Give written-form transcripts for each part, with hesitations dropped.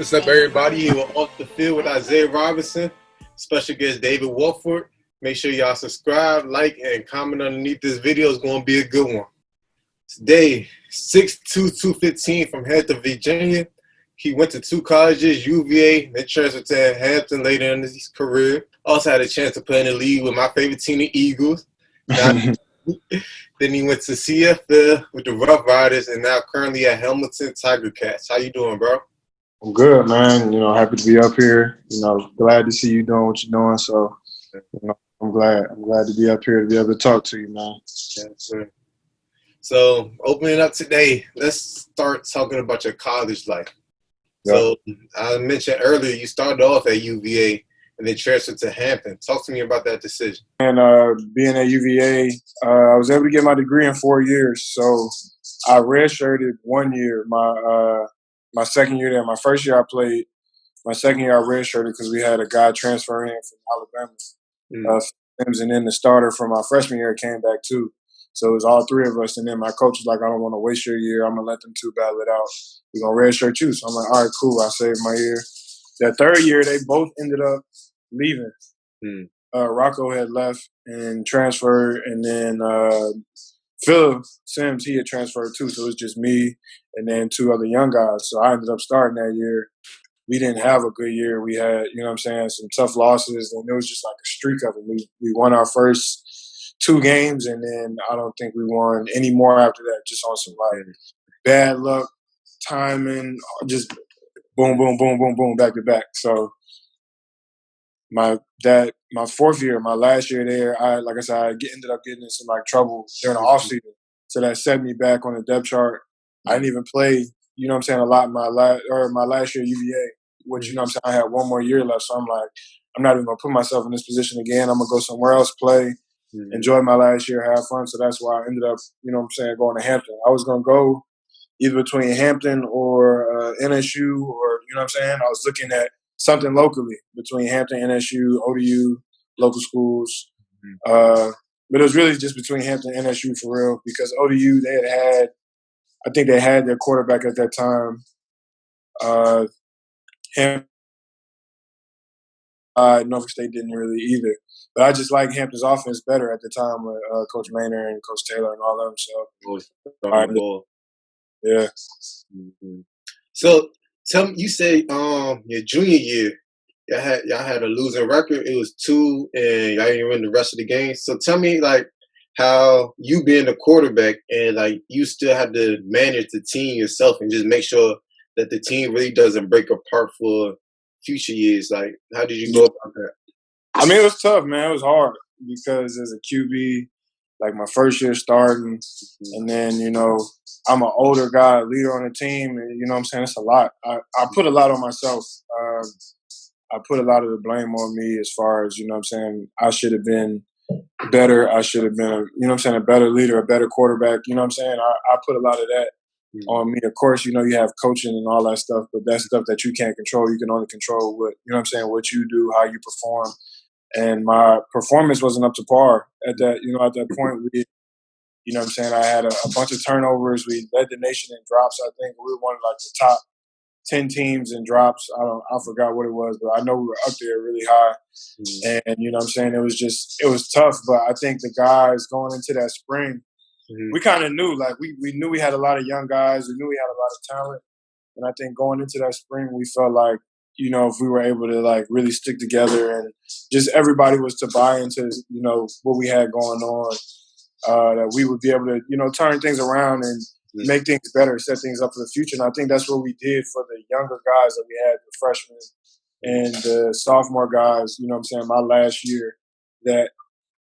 What's up, everybody? Here with Off the Field with Isaiah Robinson, special guest David Watford. Make sure y'all subscribe, like, and comment underneath this video. It's going to be a good one. Today, 6'2", 215 from Hampton, Virginia. He went to two colleges, UVA, then transferred to Hampton later in his career. Also had a chance to play in the league with my favorite team, the Eagles. Then he went to CFL with the Rough Riders, and now currently at Hamilton Tiger Cats. How you doing, bro? I'm good, man. Happy to be up here. Glad to see you doing what you're doing. So, I'm glad to be up here to be able to talk to you, man. Yes, sir. So, opening up today, let's start talking about your college life. Yep. So, I mentioned earlier you started off at UVA and then transferred to Hampton. Talk to me about that decision. And being at UVA, I was able to get my degree in 4 years. So, I redshirted 1 year. My second year there, my first year I played. My second year I redshirted because we had a guy transfer in from Alabama. And then the starter from my freshman year came back too. So it was all three of us. And then my coach was like, I don't want to waste your year. I'm going to let them two battle it out. We're going to redshirt you. So I'm like, all right, cool. I saved my year. That third year, they both ended up leaving. Rocco had left and transferred. And then Phil Sims, he had transferred too. So it was just me and then two other young guys. So I ended up starting that year. We didn't have a good year. We had, some tough losses. And it was just like a streak of them. We won our first 2 games, and then I don't think we won any more after that, just on some like bad luck, timing, just boom, boom, boom, boom, boom, back to back. So my fourth year, my last year there, I ended up getting in some like trouble during the offseason. So that set me back on the depth chart. I didn't even play, a lot in my last year at UVA, which, I had 1 more year left. So I'm like, I'm not even going to put myself in this position again. I'm going to go somewhere else, play, enjoy my last year, have fun. So that's why I ended up, going to Hampton. I was going to go either between Hampton or NSU or, I was looking at something locally between Hampton, NSU, ODU, local schools. But it was really just between Hampton and NSU for real, because ODU, I think they had their quarterback at that time. Norfolk State didn't really either. But I just like Hampton's offense better at the time with Coach Maynard and Coach Taylor and all of them. So, yeah. So, tell me, you say your junior year, y'all had a losing record. It was 2, and y'all didn't win the rest of the game. So tell me, like, how you being the quarterback and like you still have to manage the team yourself and just make sure that the team really doesn't break apart for future years. Like, how did you go about that? I mean, it was tough, man. It was hard because as a QB, like my first year starting, and then, I'm an older guy, leader on the team, and, it's a lot. I put a lot on myself. I put a lot of the blame on me as far as, I should have been better. I should have been, a better leader, a better quarterback. I put a lot of that on me. Of course, you have coaching and all that stuff, but that's stuff that you can't control. You can only control what you do, how you perform. And my performance wasn't up to par at that point. I had a bunch of turnovers. We led the nation in drops. I think we were one of like the top 10 teams in drops. I forgot what it was, but I know we were up there really high. And it was tough. But I think the guys going into that spring, we kind of knew, like we knew we had a lot of young guys. We knew we had a lot of talent. And I think going into that spring, we felt like, if we were able to like really stick together and just everybody was to buy into, what we had going on, that we would be able to, turn things around and make things better, set things up for the future. And I think that's what we did for the younger guys that we had, the freshmen and the sophomore guys, my last year, that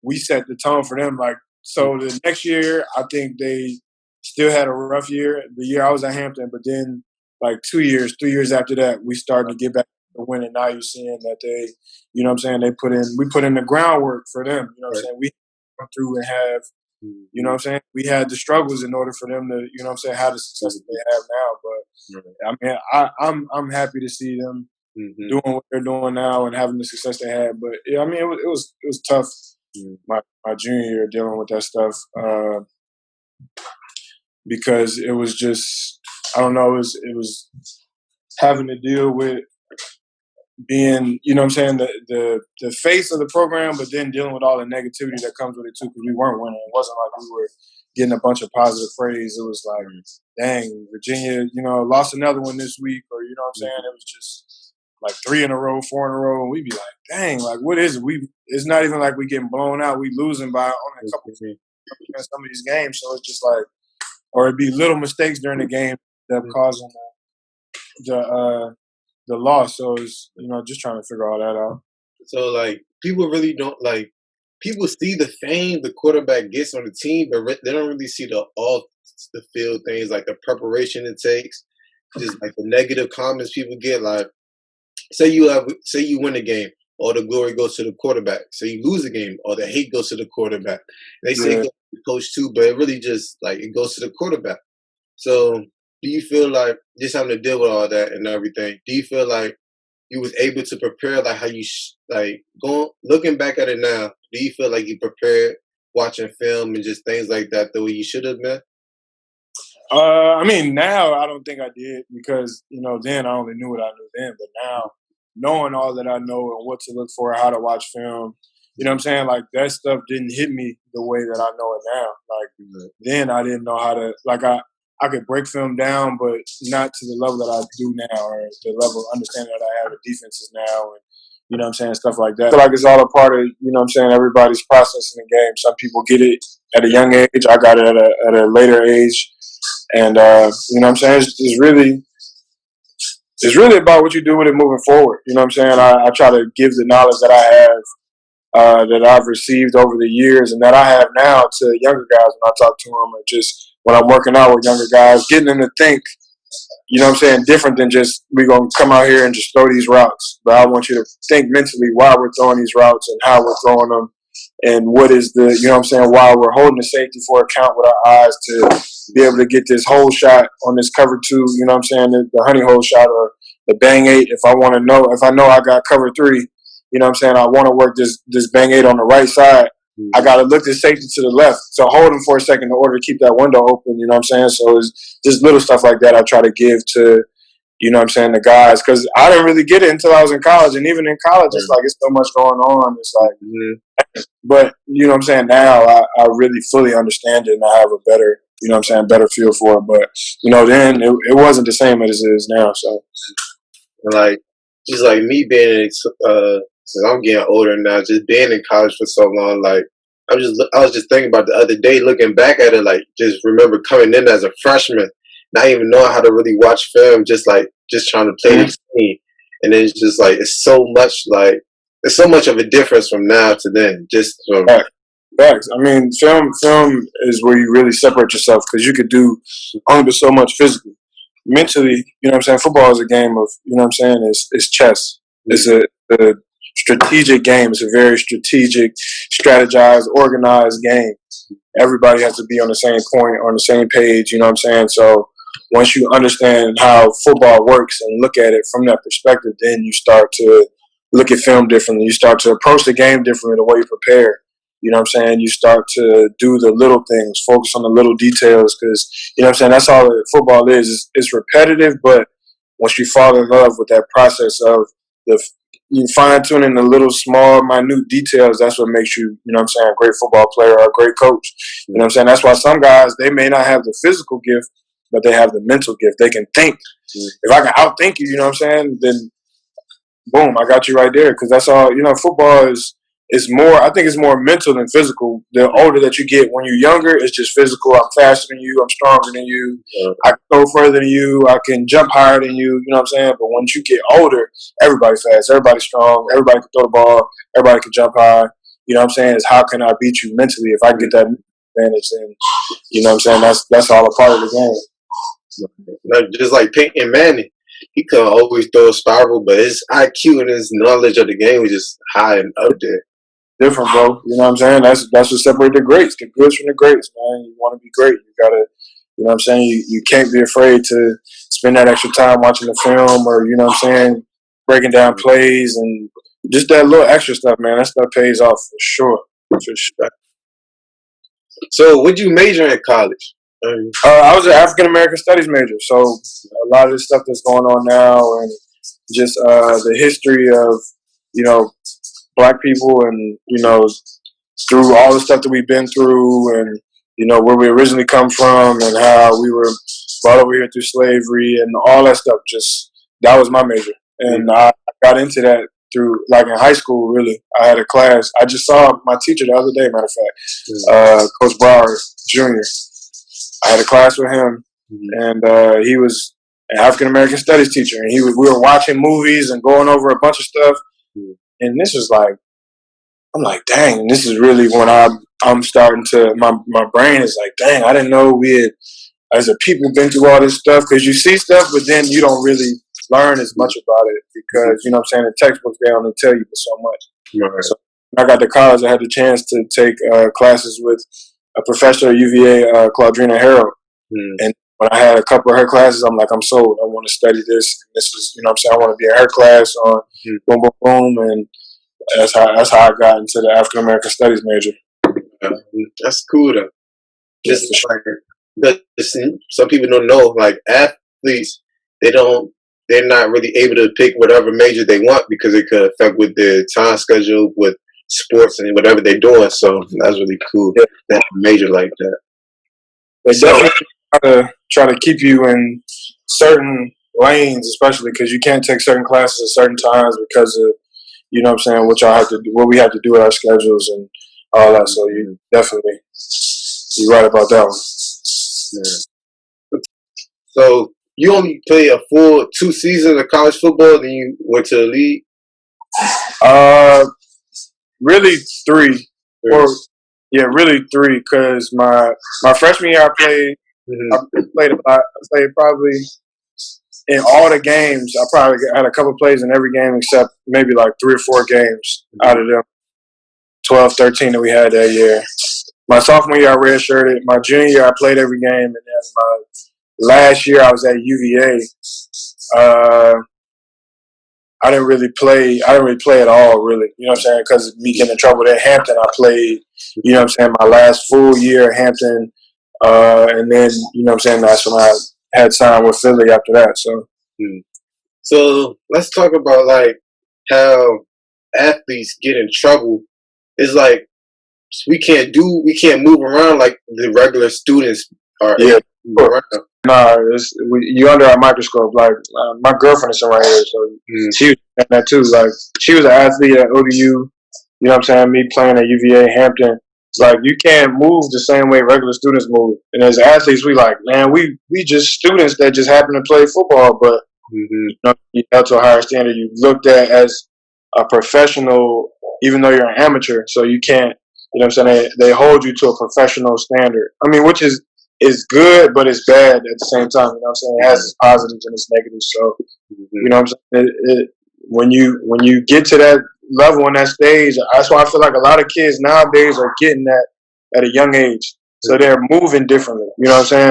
we set the tone for them. Like, so the next year, I think they still had a rough year, the year I was at Hampton, but then like 3 years after that, we started to get back to winning. Now you're seeing that they, we put in the groundwork for them. We come through and have, we had the struggles in order for them to, have the success that they have now. But I mean, I'm happy to see them doing what they're doing now and having the success they had. But yeah, I mean, it was tough. My junior year dealing with that stuff because it was just, I don't know, it was having to deal with being, you know what I'm saying, the face of the program, but then dealing with all the negativity that comes with it too, because we weren't winning. It wasn't like we were getting a bunch of positive praise. It was like, dang, Virginia, lost another one this week, or you know what I'm saying? It was just like 3 in a row, 4 in a row, and we'd be like, dang, like what is it? It's not even like we getting blown out. We losing by only a couple in some of these games. So it's just like, or it'd be little mistakes during the game that causing the loss. So it's, just trying to figure all that out. So like people really don't like, people see the fame the quarterback gets on the team, but they don't really see the off the field things, like the preparation it takes, just like the negative comments people get. Like say you win a game, all the glory goes to the quarterback. Say you lose a game, all the hate goes to the quarterback. They say it goes to the coach too, but it really just like it goes to the quarterback. So do you feel like just having to deal with all that and everything, do you feel like you was able to prepare like how you looking back at it now, do you feel like you prepared watching film and just things like that the way you should have been? I mean, now I don't think I did because, then I only knew what I knew then. But now, knowing all that I know and what to look for, how to watch film, you know what I'm saying? Like, that stuff didn't hit me the way that I know it now. Like, then I didn't know how to, like, I could break film down, but not to the level that I do now or the level of understanding that I have of defenses now and, you know what I'm saying, stuff like that. I feel like it's all a part of, you know what I'm saying, everybody's process in the game. Some people get it at a young age. I got it at a later age. And, you know what I'm saying, it's really about what you do with it moving forward. You know what I'm saying? I try to give the knowledge that I have, that I've received over the years and that I have now to younger guys when I talk to them or just when I'm working out with younger guys, getting them to think, you know what I'm saying, different than just we're going to come out here and just throw these routes. But I want you to think mentally why we're throwing these routes and how we're throwing them and what is the, you know what I'm saying, why we're holding the safety for account with our eyes to be able to get this hole shot on this cover 2, you know what I'm saying, the honey hole shot or the bang 8. If I know I got cover 3, you know what I'm saying, I want to work this bang 8 on the right side. I got to look the safety to the left. So hold him for a second in order to keep that window open, you know what I'm saying? So it's just little stuff like that I try to give to, you know what I'm saying, the guys. Because I didn't really get it until I was in college. And even in college, it's like it's so much going on. It's like, but, you know what I'm saying, now I really fully understand it and I have a better, you know what I'm saying, better feel for it. But, then it wasn't the same as it is now. So, like, just like me being since I'm getting older now, just being in college for so long, like I was just thinking about the other day, looking back at it, like just remember coming in as a freshman, not even knowing how to really watch film, just trying to play the team, and then it's just like it's so much of a difference from now to then. Just from facts. I mean, film is where you really separate yourself because you could do only so much physically. Mentally, you know what I'm saying, football is a game of, you know what I'm saying, it's chess. It's a strategic game. It's a very strategic, strategized, organized game. Everybody has to be on the same point, on the same page, you know what I'm saying? So once you understand how football works and look at it from that perspective, then you start to look at film differently. You start to approach the game differently, the way you prepare. You know what I'm saying? You start to do the little things, focus on the little details because, you know what I'm saying, that's all that football is. It's repetitive, but once you fall in love with that process of you fine-tuning the little, small, minute details, that's what makes you, you know what I'm saying, a great football player or a great coach. You know what I'm saying? That's why some guys, they may not have the physical gift, but they have the mental gift. They can think. If I can outthink you, you know what I'm saying, then boom, I got you right there because that's all, football is more, I think it's more mental than physical. The older that you get, when you're younger, it's just physical. I'm faster than you. I'm stronger than you. I can go further than you. I can jump higher than you. You know what I'm saying? But once you get older, everybody's fast. Everybody's strong. Everybody can throw the ball. Everybody can jump high. You know what I'm saying? It's how can I beat you mentally? If I get that advantage, then, you know what I'm saying? That's all a part of the game. Just like Peyton Manning. He could always throw a spiral, but his IQ and his knowledge of the game was just high and up there. Different, bro. You know what I'm saying? That's what separates the greats, the goods from the greats, man. You want to be great. You got to, you know what I'm saying? You can't be afraid to spend that extra time watching the film or, you know what I'm saying, breaking down plays and just that little extra stuff, man. That stuff pays off for sure. For sure. So, what'd you major in college? I was an African American Studies major, so a lot of the stuff that's going on now, and just the history of Black people, and through all the stuff that we've been through, and where we originally come from, and how we were brought over here through slavery, and all that stuff. Just that was my major, and I got into that through like in high school. Really, I had a class. I just saw my teacher the other day. Matter of fact, Coach Brower Jr. I had a class with him, and he was an African American Studies teacher, and we were watching movies and going over a bunch of stuff. And this was like, I'm like, dang, this is really when I'm starting to, my brain is like, dang, I didn't know we had, as a people, been through all this stuff, because you see stuff, but then you don't really learn as much about it, because, the textbooks, they only tell you so much. Right. So when I got to college, I had the chance to take classes with a professor at UVA, Claudrina Harrell. And when I had a couple of her classes, I'm like, I'm sold. I want to study this. This is, I want to be in her class on boom, boom, boom. And that's how I got into the African American Studies major. That's cool though. Just like, some people don't know, like athletes, they're not really able to pick whatever major they want, because it could affect with their time schedule with sports and whatever they're doing. So that's really cool. That major like that. They definitely try to keep you in certain lanes, especially because you can't take certain classes at certain times because of what y'all have to do, what we have to do with our schedules and all that. So you're right about that one. Yeah. So you only play a full 2 seasons of college football, then you went to the league? Really 3. Really 3. Because my freshman year I played a lot. I played probably in all the games. I probably had a couple plays in every game except maybe like 3 or 4 games out of them 12, 13 that we had that year. My sophomore year I redshirted. My junior year I played every game, and then my last year I was at UVA. I didn't really play at all, really. Because of me getting in trouble at Hampton, I played, my last full year at Hampton. And then, that's when I had signed with Philly after that. So let's talk about like how athletes get in trouble. It's like we can't move around like the regular students are. Yeah. Nah, you under our microscope. Like my girlfriend is right here, so she was in that too. Like she was an athlete at ODU. Me playing at UVA, Hampton. Like you can't move the same way regular students move. And as athletes, we like, man, we just students that just happen to play football, but you held to a higher standard. You looked at as a professional, even though you're an amateur. So you can't. They hold you to a professional standard. I mean, which is good, but it's bad at the same time. It has its positives and its negatives. So, when you get to that level on that stage, that's why I feel like a lot of kids nowadays are getting that at a young age. So they're moving differently.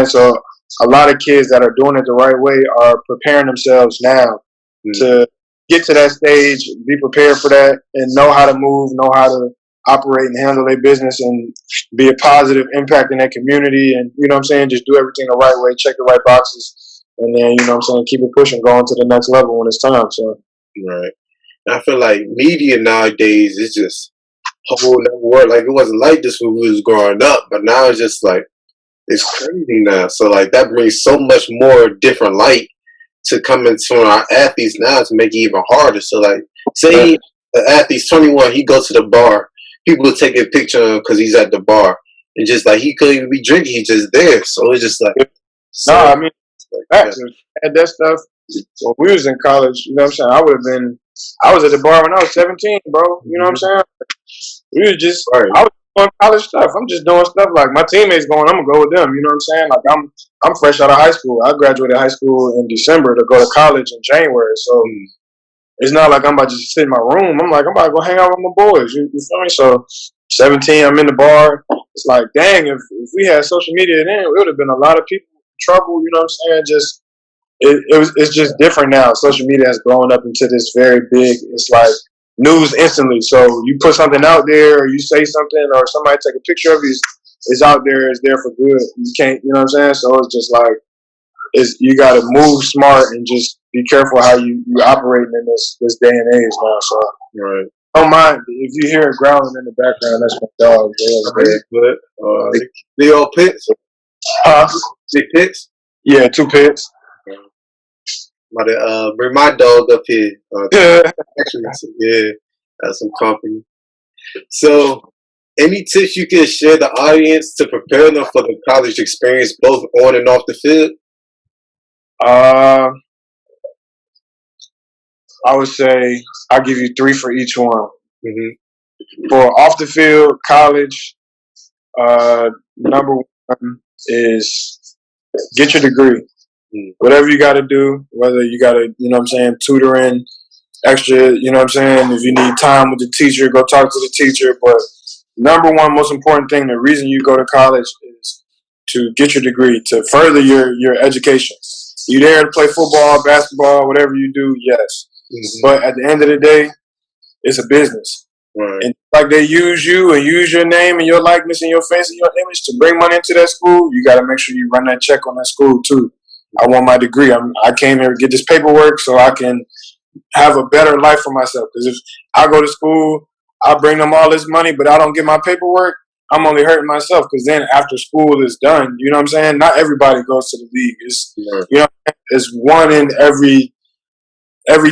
So a lot of kids that are doing it the right way are preparing themselves now to get to that stage, be prepared for that, and know how to move, know how to operate and handle their business and be a positive impact in their community, and just do everything the right way, check the right boxes, and then keep it pushing, going to the next level when it's time. So right. And I feel like media nowadays is just a whole other world. Like it wasn't like this when we was growing up, but now it's just like it's crazy now. So like that brings so much more different light to come into our athletes now to make it even harder. So like say the athlete's 21, he goes to the bar. People will take a picture of him because he's at the bar. And just like he couldn't even be drinking, he's just there. So it's just like I mean had that stuff when we was in college, I was at the bar when I was 17, bro. We was just I was doing college stuff. I'm just doing stuff like my teammates going, I'm gonna go with them, Like I'm fresh out of high school. I graduated high school in December to go to college in January. So it's not like I'm about to just sit in my room. I'm like, I'm about to go hang out with my boys. You feel me? So 17, I'm in the bar. It's like, dang, if we had social media then, it would have been a lot of people in trouble, Just it's just different now. Social media has grown up into this very big, it's like news instantly. So you put something out there or you say something or somebody take a picture of you, it's out there, it's there for good. You can't, you know what I'm saying? So it's just like, you got to move smart and just be careful how you operating in this day and age now. So Right. don't mind if you hear it growling in the background. That's my dog. Good. They all pits? They pits? Yeah, 2 pits. I'm about to bring my dog up here. Actually, yeah, that's some company. So, any tips you can share the audience to prepare them for the college experience, both on and off the field? I would say I'll give you 3 for each one. Mm-hmm. For off the field, college, number 1 is get your degree. Whatever you got to do, whether you got to, you know what I'm saying, tutoring, extra, you know what I'm saying, if you need time with the teacher, go talk to the teacher. But number 1 most important thing, the reason you go to college is to get your degree, to further your education. You there to play football, basketball, whatever you do, yes. Mm-hmm. But at the end of the day, it's a business. Right. And like they use you and use your name and your likeness and your face and your image to bring money into that school, you got to make sure you run that check on that school too. I want my degree. I came here to get this paperwork so I can have a better life for myself. Because if I go to school, I bring them all this money, but I don't get my paperwork, I'm only hurting myself. Because then after school is done, you know what I'm saying? Not everybody goes to the league. It's you know, it's one in every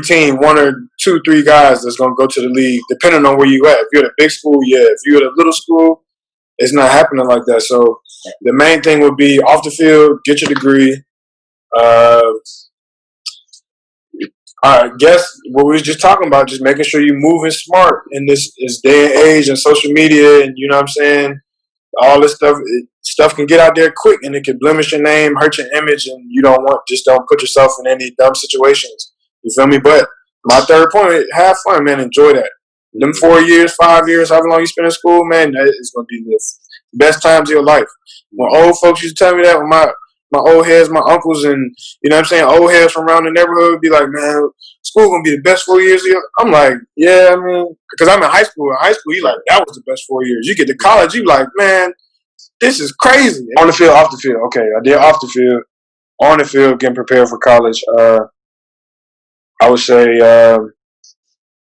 team, 1 or 2, 3 guys that's gonna go to the league, depending on where you at. If you're at a big school, yeah. If you're at a little school, it's not happening like that. So the main thing would be off the field, get your degree. I guess what we was just talking about, just making sure you're moving smart in this day and age and social media, and you know what I'm saying, all this stuff can get out there quick and it can blemish your name, hurt your image, and just don't put yourself in any dumb situations. You feel me? But my third point, have fun, man. Enjoy that. Them 4 years, 5 years, however long you spend in school, man, that is going to be the best times of your life. When old folks used to tell me that, when my old heads, my uncles, and you know what I'm saying, old heads from around the neighborhood would be like, man, school going to be the best 4 years of your life. I'm like, yeah, I mean, because I'm in high school. In high school, you like, that was the best 4 years. You get to college, you like, man, this is crazy. On the field, off the field. Okay, I did off the field. On the field, getting prepared for college. I would say,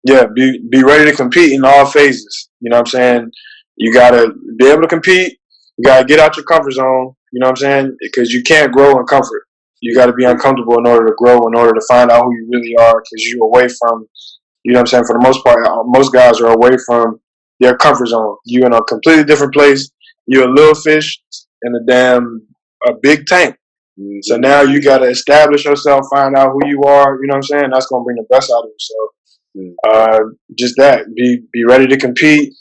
be ready to compete in all phases. You know what I'm saying? You got to be able to compete. You got to get out your comfort zone. You know what I'm saying? Because you can't grow in comfort. You got to be uncomfortable in order to grow, in order to find out who you really are, because you're away from, you know what I'm saying, for the most part, most guys are away from their comfort zone. You're in a completely different place. You're a little fish in a big tank. So now you got to establish yourself, find out who you are, you know what I'm saying? That's going to bring the best out of you. So just that, be ready to compete,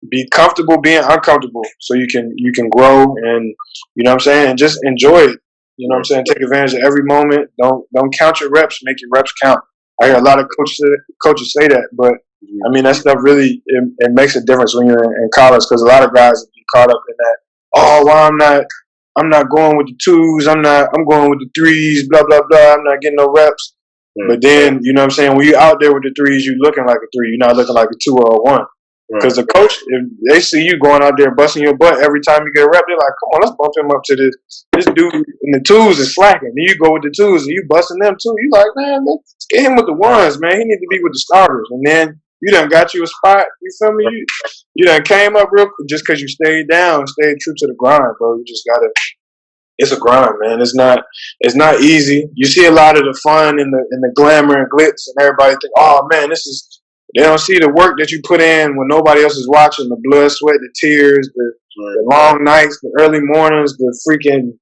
be comfortable being uncomfortable so you can grow, and you know what I'm saying, and just enjoy it. You know what I'm saying? Take advantage of every moment. Don't count your reps, make your reps count. I hear a lot of coaches say that, but I mean, that stuff really it makes a difference when you're in college, because a lot of guys get caught up in that. Oh, well, I'm not going with the 2s. I'm going with the 3s. Blah blah blah. I'm not getting no reps. But then you know what I'm saying, when you're out there with the 3s, you're looking like a 3. You're not looking like a 2 or a 1. Because the coach, if they see you going out there busting your butt every time you get a rep, they're like, come on, let's bump him up to this dude in the 2s is slacking. Then you go with the 2s and you busting them too. You like, man, let's get him with the 1s, man. He need to be with the starters. And then you done got you a spot. You feel me? You done came up real quick just because you stayed down, stayed true to the grind, bro. You just gotta. It's a grind, man. It's not easy. You see a lot of the fun and the glamour and glitz, and everybody think, oh man, they don't see the work that you put in when nobody else is watching, the blood, sweat, the tears, the long nights, the early mornings, the freaking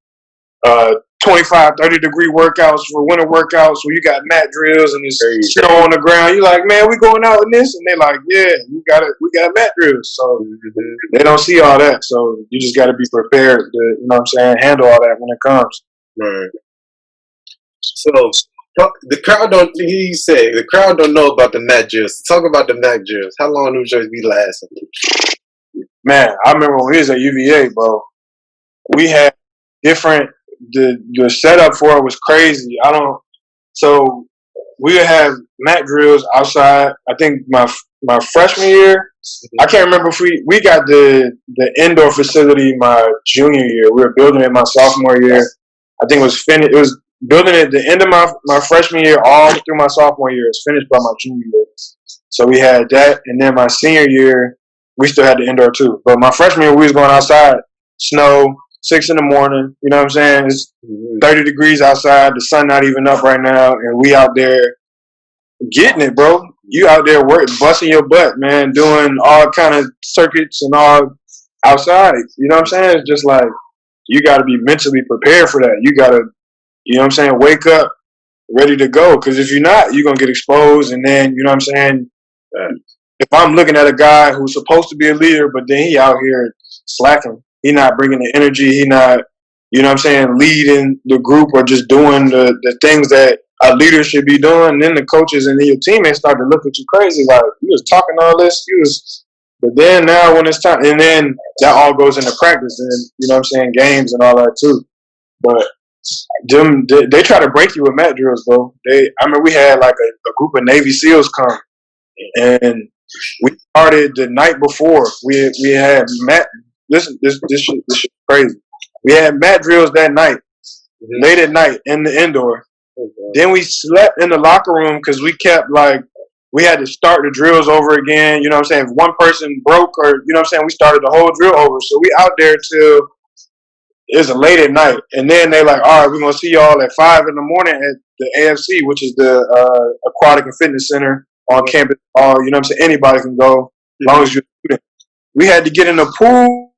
25, 30-degree workouts for winter workouts where you got mat drills and this snow on the ground. You're like, man, we going out in this? And they're like, yeah, we got mat drills. So they don't see all that. So you just got to be prepared to, you know what I'm saying, handle all that when it comes. Right. So the crowd don't know about the mat drills. Talk about the mat drills. How long do those be lasting? Man, I remember when we was at UVA, bro. We had different. The setup for it was crazy. So we would have mat drills outside. I think my my freshman year, I can't remember if we got the indoor facility my junior year. We were building it my sophomore year. I think it was finished. It was building it at the end of my freshman year, all through my sophomore year. It's finished by my junior year. So we had that, and then my senior year, we still had the indoor too. But my freshman year, we was going outside, snow, 6 in the morning. You know what I'm saying? It's 30 degrees outside. The sun not even up right now, and we out there getting it, bro. You out there working, busting your butt, man, doing all kind of circuits and all outside. You know what I'm saying? It's just like you got to be mentally prepared for that. You got to, you know what I'm saying, wake up ready to go. Because if you're not, you're going to get exposed. And then, you know what I'm saying, if I'm looking at a guy who's supposed to be a leader, but then he out here slacking, he not bringing the energy, he not, you know what I'm saying, leading the group or just doing the things that a leader should be doing, then the coaches and then your teammates start to look at you crazy, like, you was talking all this, but then now when it's time, and then that all goes into practice and, you know what I'm saying, games and all that too. But they try to break you with mat drills, bro. I remember we had like a group of Navy SEALs come, and we started the night before. We had mat. Listen, this shit crazy. We had mat drills that night, late at night in the indoor. Then we slept in the locker room because we kept we had to start the drills over again. You know what I'm saying? If one person broke or, you know what I'm saying, we started the whole drill over. So we out there till it was late at night. And then they like, all right, we're going to see y'all at 5 in the morning at the AFC, which is the Aquatic and Fitness Center on campus. You know what I'm saying? Anybody can go as long as you're a student. We had to get in the pool,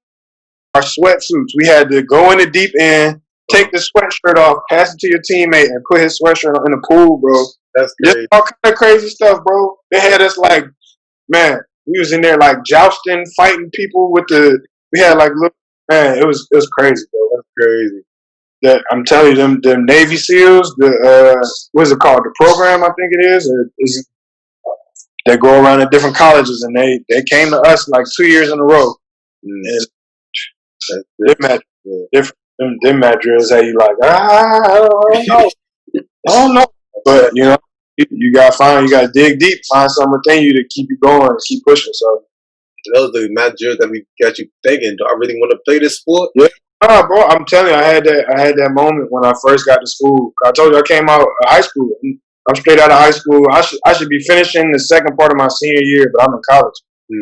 our sweatsuits. We had to go in the deep end, take the sweatshirt off, pass it to your teammate, and put his sweatshirt in the pool, bro. That's crazy. Just all kind of crazy stuff, bro. They had us like, man, we was in there like jousting, fighting people with we had like, look, man, it was crazy, bro. That's crazy. That I'm telling you, them Navy SEALs, what is it called? The program, I think it is. They go around to different colleges, and they came to us like 2 years in a row. And them mat drills that you like, I don't know. I don't know. But, you know, you got to dig deep, find something within you to keep you going and keep pushing. So those are the mat drills that we got you thinking, do I really want to play this sport? Yeah. Nah, bro, I'm telling you, I had that moment when I first got to school. I told you I came out of high school. I'm straight out of high school. I should be finishing the second part of my senior year, but I'm in college.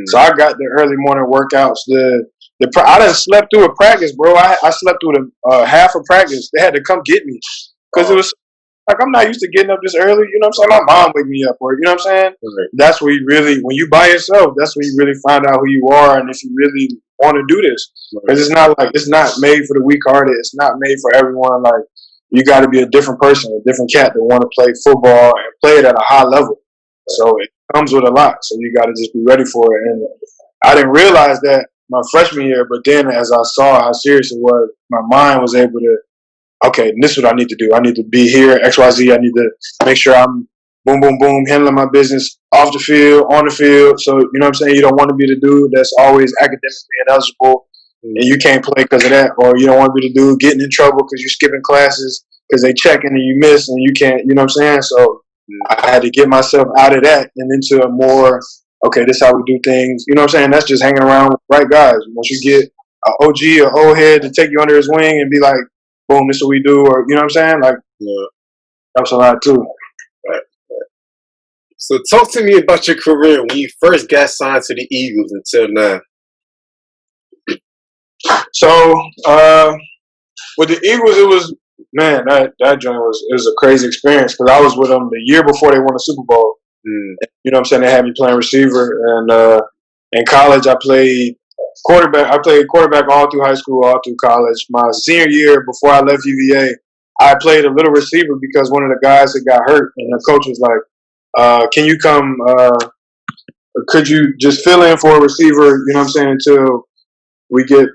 So I got the early morning workouts. I done slept through a practice, bro. I slept through half of practice. They had to come get me because it was like I'm not used to getting up this early. You know what I'm saying? My mom wake me up, or you know what I'm saying? Right. That's where you really, when you by yourself, that's when you really find out who you are and if you really want to do this. Because it's not made for the weak-hearted. It's not made for everyone. Like, you got to be a different person, a different cat that want to play football and play it at a high level. So it comes with a lot. So you got to just be ready for it. And I didn't realize that my freshman year, but then as I saw how serious it was, my mind was able to, okay, this is what I need to do. I need to be here, XYZ. I need to make sure I'm boom, boom, boom, handling my business off the field, on the field. So, you know what I'm saying? You don't want to be the dude that's always academically ineligible and you can't play because of that. Or you don't want to be the dude getting in trouble because you're skipping classes because they checking and you miss and you can't, you know what I'm saying? So I had to get myself out of that and into a more, okay, this is how we do things. You know what I'm saying? That's just hanging around with the right guys. Once you get an OG or old head to take you under his wing and be like, boom, this is what we do, or you know what I'm saying? Like, that's a lot too. Right. So talk to me about your career when you first got signed to the Eagles until now. So with the Eagles, it was, man, that joint was a crazy experience because I was with them the year before they won the Super Bowl. You know what I'm saying? They had me playing receiver, and in college I played quarterback. I played quarterback all through high school, all through college. My senior year, before I left UVA, I played a little receiver because one of the guys had got hurt, and the coach was like, "Can you come? Could you just fill in for a receiver? You know what I'm saying? Until we get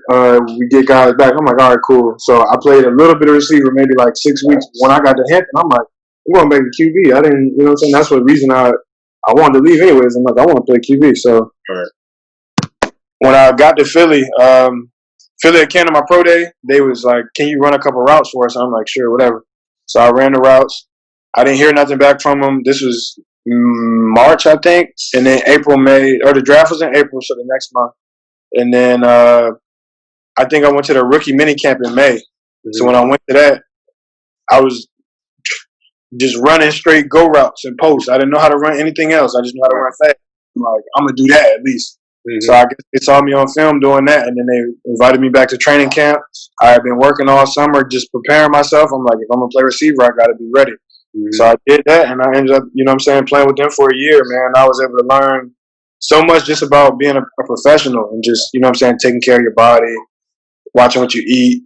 guys back." I'm like, "All right, cool." So I played a little bit of receiver, maybe like 6 weeks. When I got to Hampton, I'm like, "We're gonna make a QB." I didn't, you know what I'm saying? That's the reason I wanted to leave anyways. I'm like, I want to play QB. So when I got to Philly, Philly came to my pro day. They was like, "Can you run a couple routes for us?" I'm like, "Sure, whatever." So I ran the routes. I didn't hear nothing back from them. This was March, I think, and then April, May, or the draft was in April, so the next month. And then I think I went to the rookie mini camp in May. Mm-hmm. So when I went to that, I was just running straight go routes and posts. I didn't know how to run anything else. I just knew how to run fast. I'm like, I'm gonna do that at least. Mm-hmm. So I guess they saw me on film doing that, and then they invited me back to training camp. I had been working all summer just preparing myself. I'm like, if I'm gonna play receiver, I gotta be ready. Mm-hmm. So I did that, and I ended up, playing with them for a year, man. I was able to learn so much just about being a professional and just, taking care of your body, watching what you eat,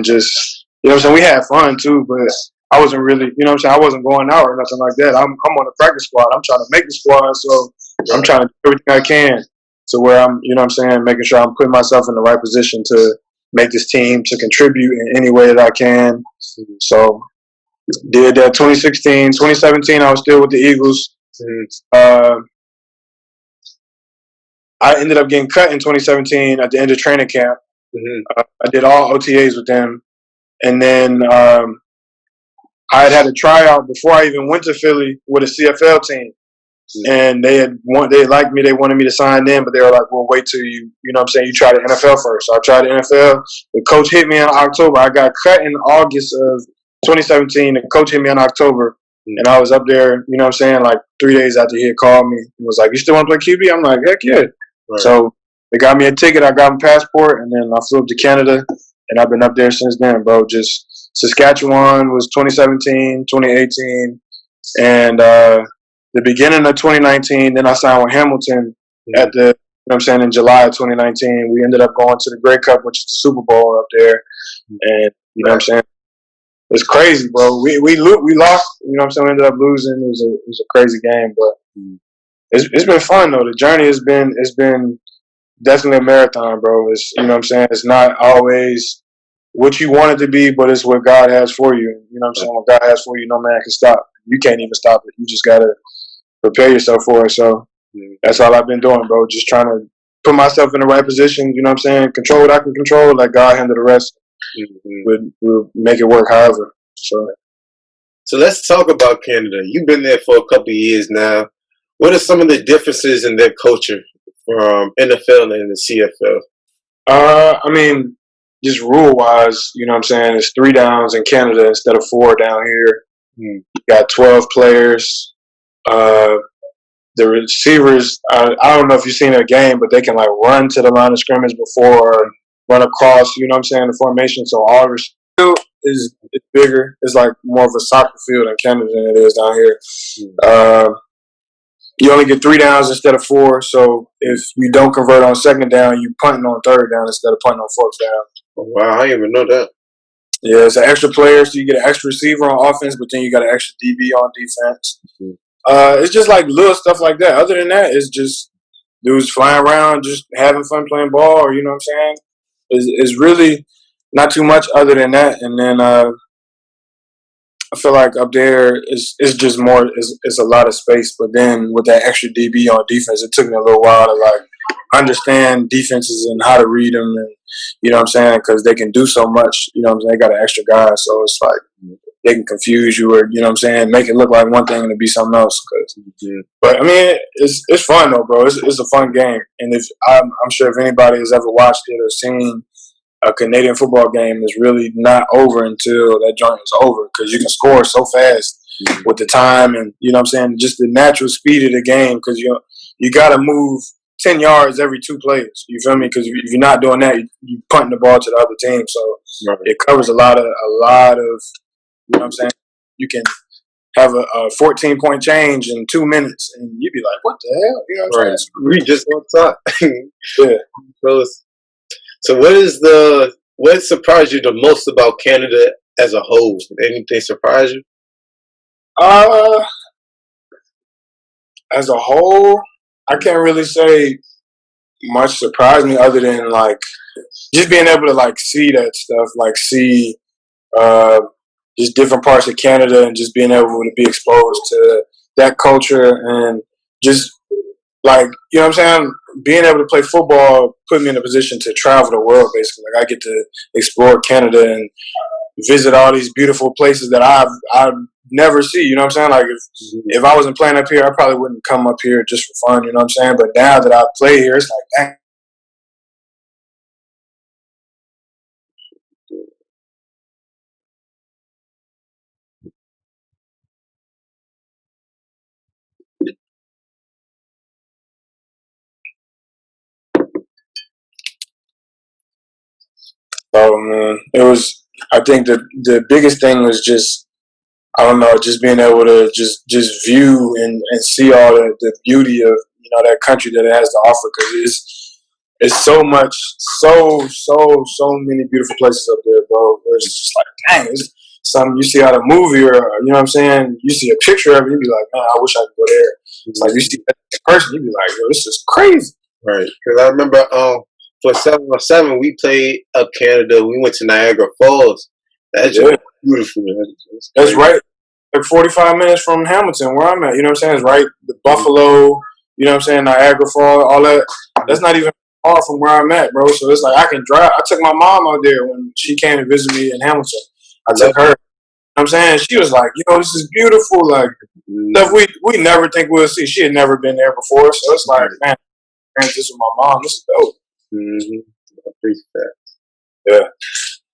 just, we had fun too, but I wasn't really, I wasn't going out or nothing like that. I'm on the practice squad. I'm trying to make the squad, so I'm trying to do everything I can to where I'm, making sure I'm putting myself in the right position to make this team, to contribute in any way that I can. So did that 2016. 2017, I was still with the Eagles. I ended up getting cut in 2017 at the end of training camp. Mm-hmm. I did all OTAs with them. And then I had a tryout before I even went to Philly with a CFL team. Mm-hmm. And they liked me. They wanted me to sign in, but they were like, well, wait till you try the NFL first. So I tried the NFL. The coach hit me in October. I got cut in August of 2017. The coach hit me in October. And I was up there, like 3 days after he had called me. He was like, you still want to play QB? I'm like, heck yeah. Right. So they got me a ticket. I got my passport, and then I flew up to Canada, and I've been up there since then, bro. Just Saskatchewan was 2017, 2018, and the beginning of 2019. Then I signed with Hamilton at the, in July of 2019. We ended up going to the Grey Cup, which is the Super Bowl up there, and it's crazy, bro. We lost. We ended up losing. It was a crazy game, but it's been fun though. The journey has been definitely a marathon, bro. It's It's not always what you want it to be, but it's what God has for you. What God has for you, no man can stop. You can't even stop it. You just gotta prepare yourself for it. So that's all I've been doing, bro. Just trying to put myself in the right position. Control what I can control. Let God handle the rest. We'll make it work however. So let's talk about Canada. You've been there for a couple of years now. What are some of the differences in their culture from NFL and the CFL? Just rule wise, it's 3 downs in Canada instead of 4 down here. You got 12 players. The receivers, I don't know if you've seen their game, but they can run to the line of scrimmage before, run across, the formation. So all the field is bigger. It's more of a soccer field in Canada than it is down here. You only get 3 downs instead of 4. So if you don't convert on 2nd down, you punting on 3rd down instead of punting on 4th down. Oh, wow, I didn't even know that. Yeah, it's an extra player, so you get an extra receiver on offense, but then you got an extra DB on defense. It's just little stuff like that. Other than that, it's just dudes flying around, just having fun playing ball, or It's really not too much other than that. And then I feel like up there it's just more. It's a lot of space, but then with that extra DB on defense, it took me a little while to understand defenses and how to read them, and because they can do so much. They got an extra guy, so it's they can confuse you, or make it look like one thing and it be something else. But it's fun though, bro. It's a fun game, and if I'm sure if anybody has ever watched it or seen a Canadian football game, is really not over until that joint is over, because you can score so fast with the time, and just the natural speed of the game, because you got to move 10 yards every 2 plays. You feel me? Because if you're not doing that, you punting the ball to the other team. So it covers a lot of you can have a 14-point change in 2 minutes, and you'd be like, what the hell? We just on top. Yeah. So what surprised you the most about Canada as a whole? Anything surprise you? As a whole, I can't really say much surprised me other than just being able to see that stuff, see just different parts of Canada, and just being able to be exposed to that culture, and just being able to play football put me in a position to travel the world, basically. I get to explore Canada and visit all these beautiful places that I've never see. You know what I'm saying? Like if I wasn't playing up here, I probably wouldn't come up here just for fun. You know what I'm saying? But now that I play here, it's like, dang. So man, it was. I think the biggest thing was just, I don't know, just being able to just view and see all the beauty of, you know, that country that it has to offer, because it's so much, so many beautiful places up there, bro. Where it's just like, dang, it's something you see out of a movie, or you know what I'm saying. You see a picture of it, you be like, man, I wish I could go there. It's like you see that in person, you be like, yo, this is crazy. Right. Because I remember for 7-on-7, we played up Canada. We went to Niagara Falls. That's just beautiful. That's right. Like 45 minutes from Hamilton, where I'm at. You know what I'm saying? It's right. The Buffalo, you know what I'm saying? Niagara Falls, all that. That's not even far from where I'm at, bro. So it's like I can drive. I took my mom out there when she came to visit me in Hamilton. I took her. You know what I'm saying? She was like, yo, this is beautiful. Like, stuff we never think we'll see. She had never been there before. So it's like, man, this with my mom. This is dope. Yeah.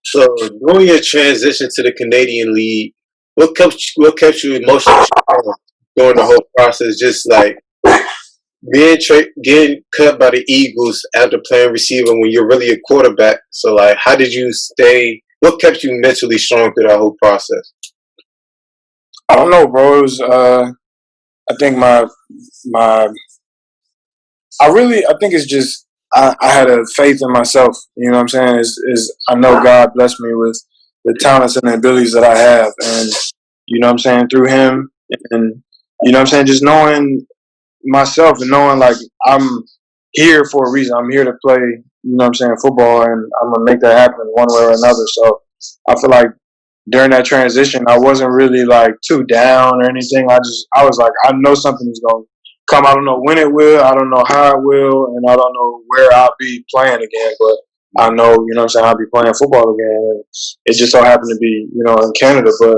So during your transition to the Canadian League, what kept you emotionally strong during the whole process? Just like getting cut by the Eagles after playing receiver when you're really a quarterback. So like, how did you stay? What kept you mentally strong through that whole process? I don't know, bro. It was I think I think it's just I had a faith in myself. You know what I'm saying? Is I know God blessed me with the talents and the abilities that I have, and you know what I'm saying, through Him, and you know what I'm saying, just knowing myself and knowing like I'm here for a reason. I'm here to play. You know what I'm saying, football, and I'm gonna make that happen one way or another. So I feel like during that transition, I wasn't really like too down or anything. I was like, I know something is going to come. I don't know when it will. I don't know how it will. And I don't know where I'll be playing again. But I know, you know what I'm saying, I'll be playing football again. And it just so happened to be, you know, in Canada. But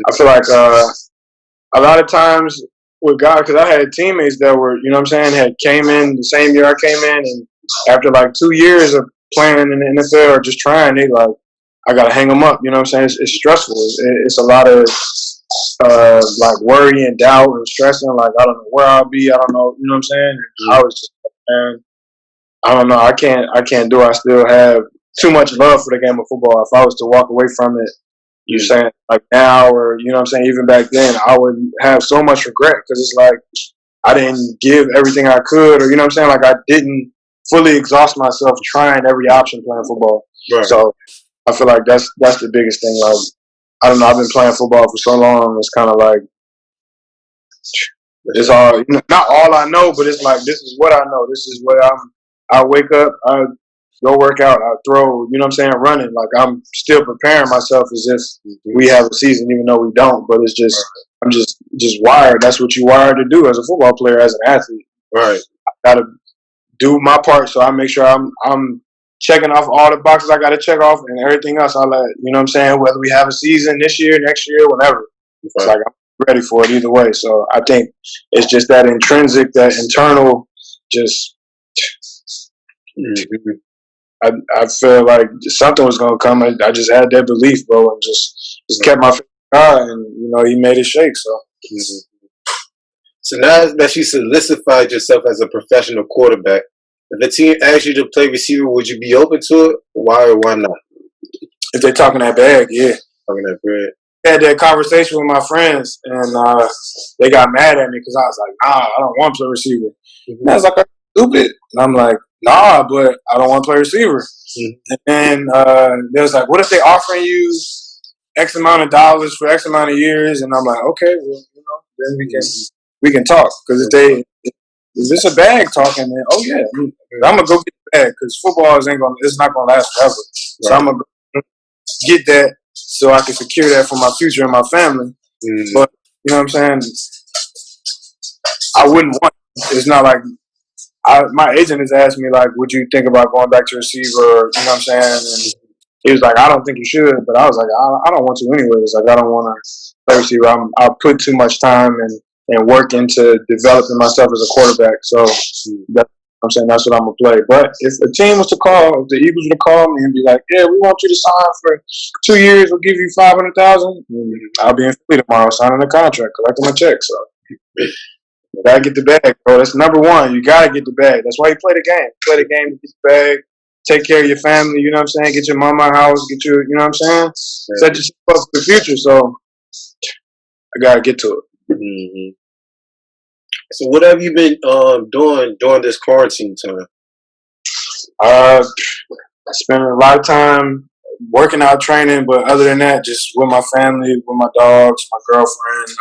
I feel like a lot of times with God, because I had teammates that were, you know what I'm saying, had came in the same year I came in. And after like 2 years of playing in the NFL or just trying, they like, I gotta hang them up. You know what I'm saying? It's stressful. It's a lot of like worry and doubt and stressing. Like I don't know where I'll be. I don't know. You know what I'm saying? I was just, man, I don't know. I can't do it. I still have too much love for the game of football. If I was to walk away from it, you saying like now, or you know what I'm saying, even back then, I would have so much regret, because it's like I didn't give everything I could, or you know what I'm saying, like I didn't fully exhaust myself trying every option playing football. Right. So I feel like that's the biggest thing. Like, I don't know, I've been playing football for so long. It's kind of like it's all, not all I know, but it's like this is what I know. This is what I wake up, I go work out, I throw. You know what I'm saying? Running. Like I'm still preparing myself as if we have a season, even though we don't. But it's just I'm just wired. That's what you wired to do as a football player, as an athlete. Right. I gotta do my part, so I make sure I'm checking off all the boxes I got to check off, and everything else I'll let, you know what I'm saying, whether we have a season this year, next year, whenever. It's like I'm ready for it either way. So I think it's just that intrinsic, that internal, just I feel like something was going to come. I just had that belief, bro, and just kept my faith in God, and, you know, He made it shake, so. So now that you solidified yourself as a professional quarterback, if a team asked you to play receiver, would you be open to it? Why or why not? If they're talking that bag, yeah. Talking that bag. I had that conversation with my friends, and they got mad at me because I was like, nah, I don't want to play receiver. And I was like, are you stupid? And I'm like, nah, but I don't want to play receiver. And then they was like, what if they offering you X amount of dollars for X amount of years? And I'm like, okay, well, you know, then we can talk. Because if it's a bag talking, then oh yeah, I'm gonna go get the bag, because football it's not gonna last forever. So I'm gonna go get that so I can secure that for my future and my family. But you know what I'm saying, I wouldn't want it. It's not like my agent has asked me like, would you think about going back to receiver, or, you know what I'm saying, and he was like, I don't think you should, but I was like, I don't want to anyways. Like I don't want to play receiver. I put too much time and work into developing myself as a quarterback. So I'm saying that's what I'm gonna play. But if a team was to call, if the Eagles were to call me and be like, "Yeah, we want you to sign for 2 years. We'll give you $500,000." I'll be in Philly tomorrow signing a contract, collecting my check. So you gotta get the bag, bro. That's number one. You gotta get the bag. That's why you play the game. Play the game to get the bag. Take care of your family. You know what I'm saying? Get your mama a house. Get your, you know what I'm saying? Set yourself up for the future. So I gotta get to it. Mm-hmm. So what have you been doing during this quarantine time? Spending a lot of time working out, training, but other than that, just with my family, with my dogs, my girlfriend.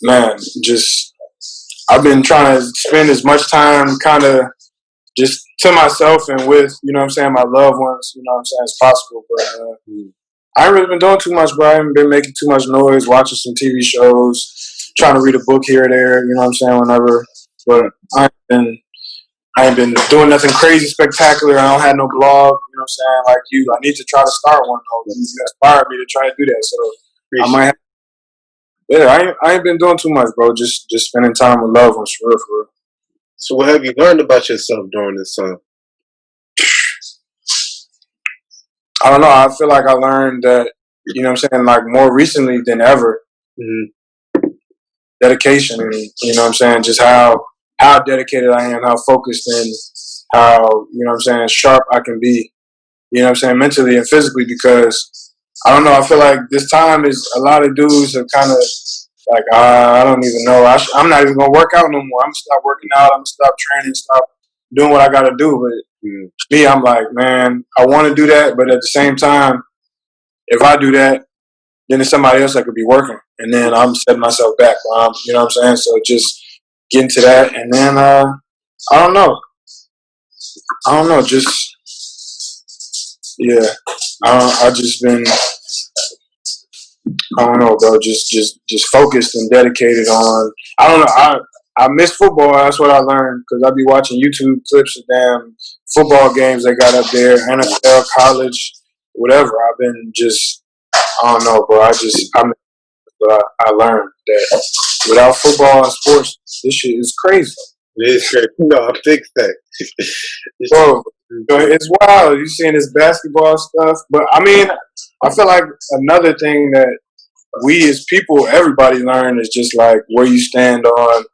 Man, just I've been trying to spend as much time kind of just to myself and with, you know what I'm saying, my loved ones, you know what I'm saying, as possible. But I ain't really been doing too much, bro. I haven't been making too much noise, watching some TV shows, trying to read a book here or there, you know what I'm saying, whenever. But I ain't been doing nothing crazy spectacular. I don't have no blog, you know what I'm saying, like you. I need to try to start one, though. You inspired me to try to do that. So I might have. Yeah, I ain't been doing too much, bro. Just spending time with loved ones, for real. So what have you learned about yourself during this time? I don't know. I feel like I learned that, you know what I'm saying, like more recently than ever, dedication and, you know what I'm saying, just how dedicated I am, how focused and how, you know what I'm saying, sharp I can be, you know what I'm saying, mentally and physically, because I don't know. I feel like this time is a lot of dudes are kind of like, I don't even know. I'm not even going to work out no more. I'm going to stop working out. I'm going to stop training, stop doing what I got to do. But me, I'm like, man, I want to do that. But at the same time, if I do that, then there's somebody else that could be working. And then I'm setting myself back. You know what I'm saying? So just getting to that. And then, I don't know. Just, yeah. I just been, I don't know, bro. Just focused and dedicated on. I don't know. I miss football. That's what I learned because I be watching YouTube clips of damn football games they got up there, NFL, college, whatever. I've been just, I don't know, bro. I learned that without football and sports, this shit is crazy. It is crazy. No, I fixed that. Bro, it's wild. You seeing this basketball stuff, but I mean, I feel like another thing that we as people, everybody learn is just like where you stand on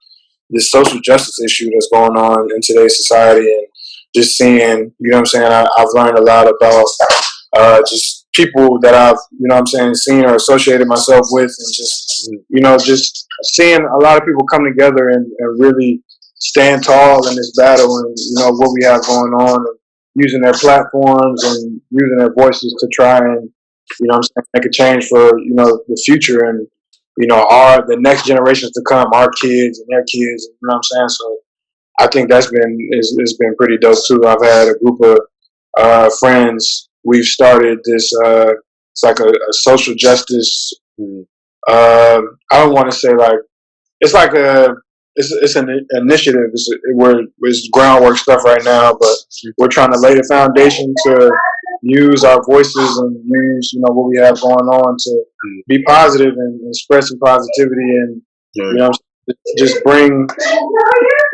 this social justice issue that's going on in today's society, and just seeing, you know what I'm saying, I've learned a lot about just people that I've, you know what I'm saying, seen or associated myself with, and just, you know, just seeing a lot of people come together and really stand tall in this battle, and, you know, what we have going on, and using their platforms and using their voices to try and, you know what I'm saying, make a change for, you know, the future and, you know, the next generations to come, our kids and their kids, you know what I'm saying? So I think it's been pretty dope too. I've had a group of friends. We've started this, it's like a social justice, I don't want to say like, it's like it's an initiative. It's groundwork stuff right now, but we're trying to lay the foundation to use our voices and use, you know, what we have going on to be positive and spread some positivity and, you know, just bring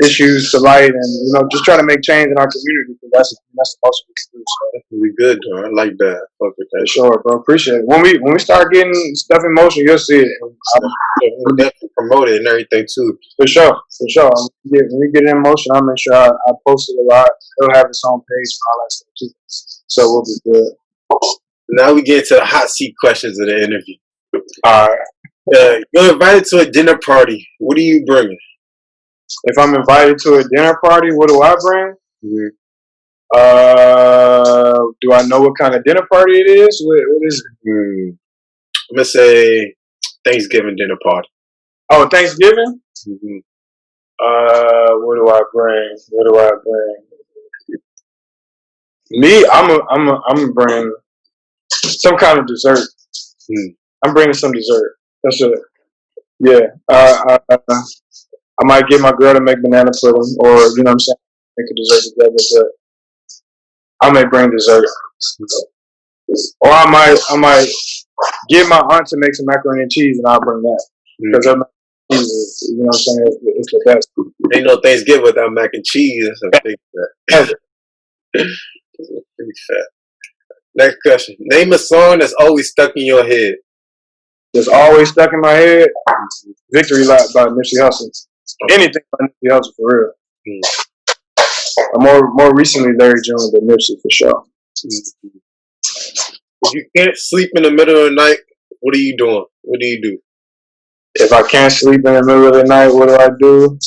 issues to light and, you know, just try to make change in our community, because that's the most we can do. So that's really good, though. I like that. Fuck with that. For sure, bro. Appreciate it. When we start getting stuff in motion, you'll see it. We'll definitely promote it and everything too. For sure. When we get it in motion, I'll make sure I post it a lot. It'll have its own page and all that stuff too. So we'll be good. Now we get to the hot seat questions of the interview. All right. You're invited to a dinner party. What are you bringing? If I'm invited to a dinner party, what do I bring? Do I know what kind of dinner party it is? What is it? I'm gonna say Thanksgiving dinner party. Oh, Thanksgiving? What do I bring? Me, I'm gonna bring some kind of dessert. I'm bringing some dessert. That's it. Yeah. I might get my girl to make banana pudding, or, you know what I'm saying, make a dessert together. But I may bring dessert. Or I might get my aunt to make some macaroni and cheese, and I'll bring that because her macaroni and cheese is, you know what I'm saying, it's the best. Ain't no Thanksgiving without mac and cheese. That's a big fat. Pretty fat. Next question. Name a song that's always stuck in your head. That's always stuck in my head. Victory Lap by Nipsey Hussle. Anything by Nipsey Hussle for real. More recently Larry Jones than Nipsey for sure. If you can't sleep in the middle of the night, what are you doing? What do you do? If I can't sleep in the middle of the night, what do I do?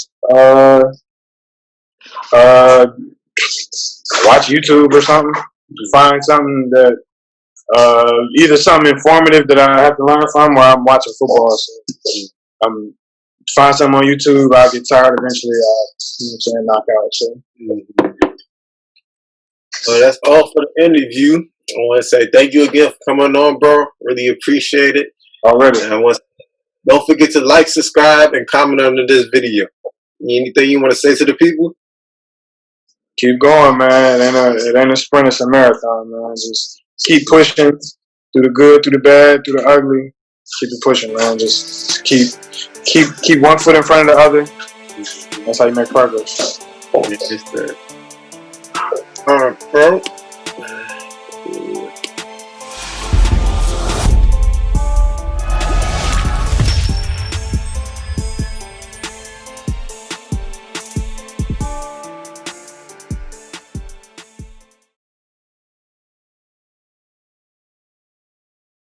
Watch YouTube or something. Find something that either something informative that I have to learn from, or I'm watching football. So find something on YouTube. I'll get tired eventually. Knock out. So that's all for the interview. I want to say thank you again for coming on, bro. Really appreciate it. Already. And don't forget to like, subscribe, and comment under this video. Anything you want to say to the people? Keep going, man. It ain't a sprint, it's a marathon, man. Just keep pushing through the good, through the bad, through the ugly. Keep it pushing, man. Just keep one foot in front of the other. That's how you make progress. All right, bro.